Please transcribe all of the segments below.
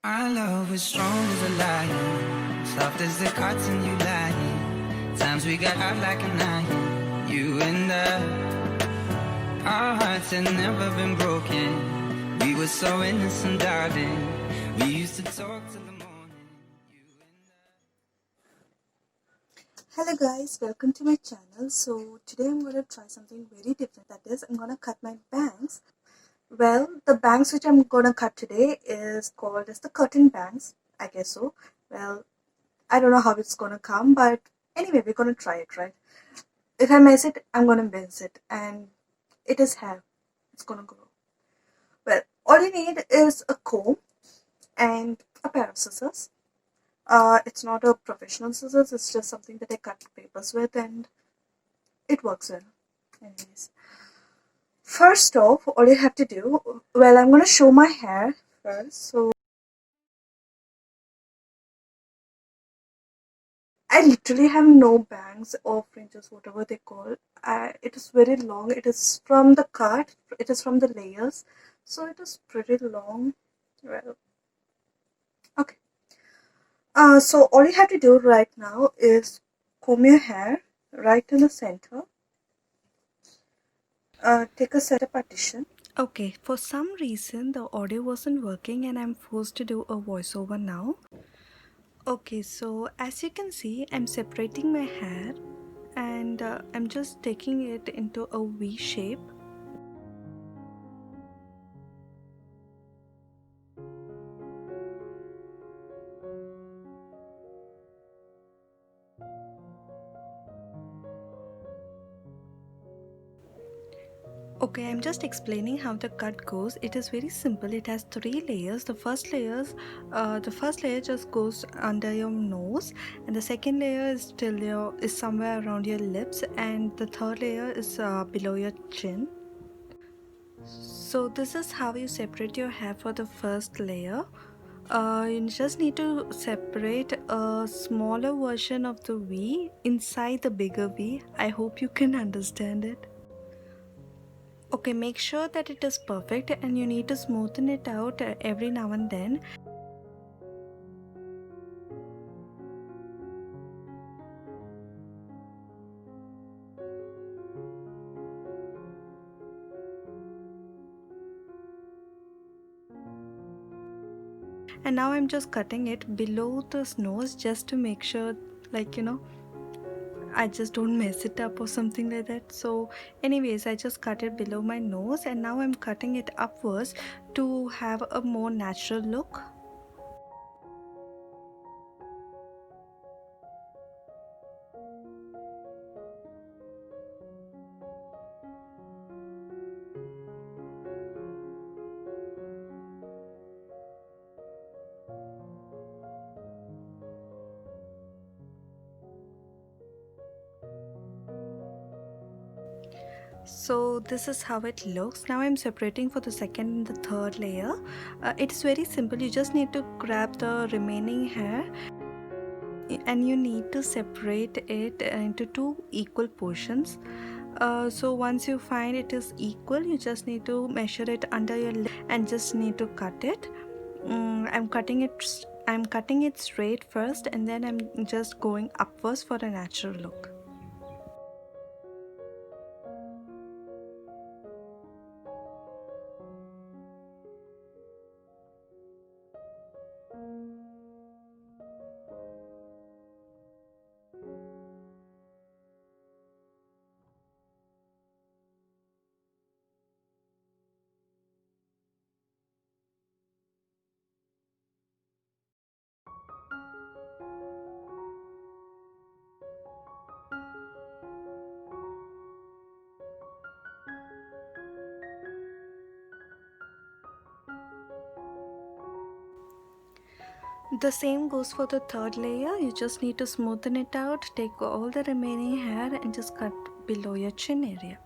Our love was strong as a lion, soft as the cotton you lying. Times we got out like an iron, you and I. Our hearts had never been broken. We were so innocent, darling. We used to talk till the morning, you and I. Hello guys, welcome to my channel. So today I'm going to try something very different. That is, I'm going to cut my bangs. Well, the bangs which I'm going to cut today is called as the curtain bangs, I guess so. Well, I don't know how it's going to come, but anyway, we're going to try it, right? If I mess it, I'm going to mess it, and it is hair. It's going to grow. Well, all you need is a comb and a pair of scissors. It's not a professional scissors, it's just something that I cut papers with, and it works well. Anyways, first off, all you have to do, well, I'm going to show my hair first. So I literally have no bangs or fringes, whatever they call. It is very long. It is from the cut. It is from the layers, so it is pretty long. Well, okay. So all you have to do right now is comb your hair right in the center. Take a center partition. Okay, for some reason the audio wasn't working and I'm forced to do a voiceover now. Okay, so as you can see, I'm separating my hair and I'm just taking it into a V shape. Okay, I'm just explaining how the cut goes. It is very simple. It has three layers. The first layer just goes under your nose, and the second layer is somewhere around your lips, and the third layer is below your chin. So this is how you separate your hair for the first layer. You just need to separate a smaller version of the V inside the bigger V. I hope you can understand it. Okay, make sure that it is perfect and you need to smoothen it out every now and then. And now I'm just cutting it below the nose just to make sure, I just don't mess it up or something like that. So anyways, I just cut it below my nose and now I'm cutting it upwards to have a more natural look. So this is how it looks. Now I'm separating for the second and the third layer. It's very simple. You just need to grab the remaining hair and you need to separate it into two equal portions. So once you find it is equal, you just need to measure it under your lip and just need to cut it. I'm cutting it straight first and then I'm just going upwards for a natural look. The same goes for the third layer. You just need to smoothen it out, take all the remaining hair and just cut below your chin area.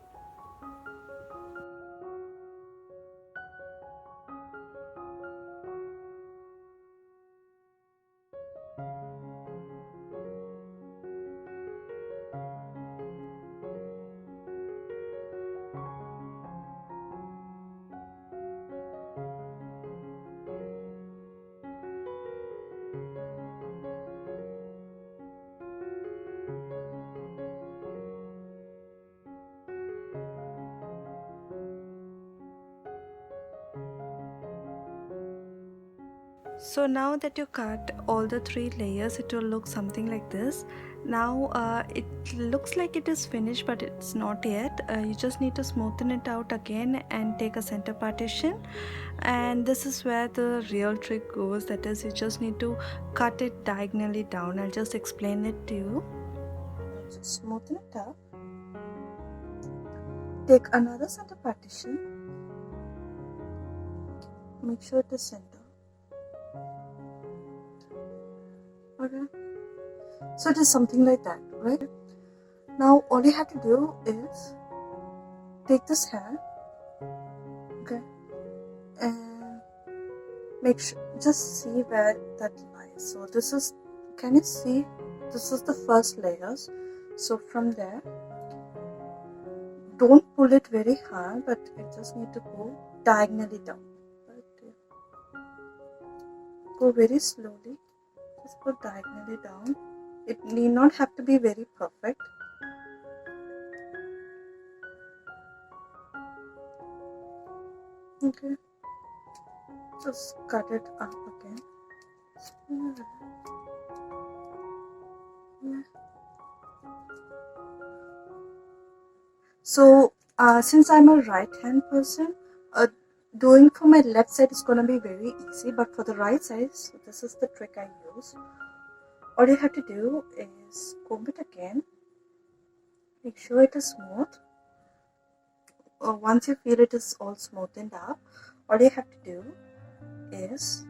So now that you cut all the 3 layers, it will look something like this. Now it looks like it is finished, but it's not yet. You just need to smoothen it out again and take a center partition, and this is where the real trick goes. That is, you just need to cut it diagonally down. I'll just explain it to you. Just smoothen it up. Take another center partition. Make sure it is center. Okay. So it is something like that, right? Now all you have to do is take this hair, okay, and make sure, just see where that lies. So this is, can you see, this is the first layers. So from there, don't pull it very hard, but you just need to go diagonally down. Right? Go very slowly, just go diagonally down. It need not have to be very perfect. Okay, just cut it up again. Yeah. So since I'm a right hand person, doing for my left side is gonna be very easy, but for the right side, so this is the trick I use. All you have to do is comb it again, make sure it is smooth. Once you feel it is all smoothened up, all you have to do is,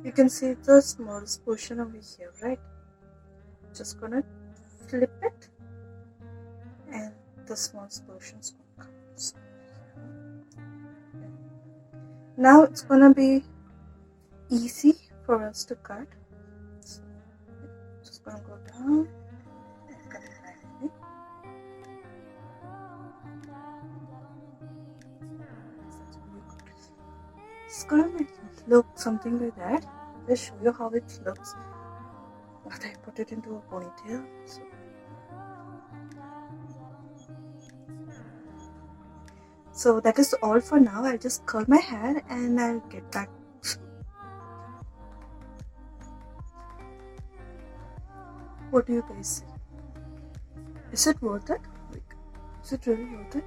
you can see the smallest portion over here, right? Just gonna flip it and the smallest portions will come. So, now it's gonna be easy for us to cut. So, just gonna go down and cut it diagonally. It's gonna look something like that. Let's show you how it looks. But I put it into a ponytail. So that is all for now. I'll just curl my hair and I'll get back. What do you guys say? Is it worth it? Is it really worth it?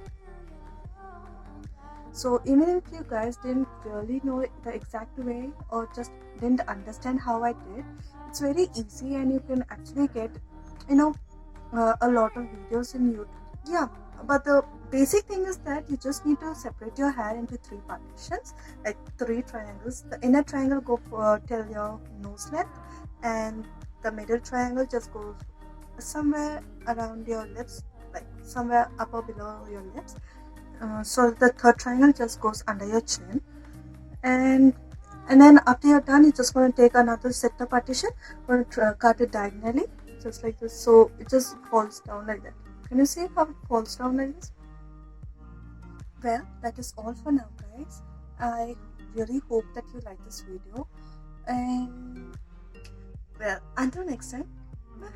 So even if you guys didn't really know the exact way or just didn't understand how I did, it's very easy and you can actually get, a lot of videos in YouTube. Yeah, but the basic thing is that you just need to separate your hair into 3 partitions, like 3 triangles. The inner triangle go till your nose length, and the middle triangle just goes somewhere around your lips, like somewhere up or below your lips. So the third triangle just goes under your chin, and then after you're done, you're just going to take another center partition, going to cut it diagonally, just like this. So it just falls down like that. Can you see how it falls down like this? Well, that is all for now, guys. I really hope that you like this video, and well, until next time, bye.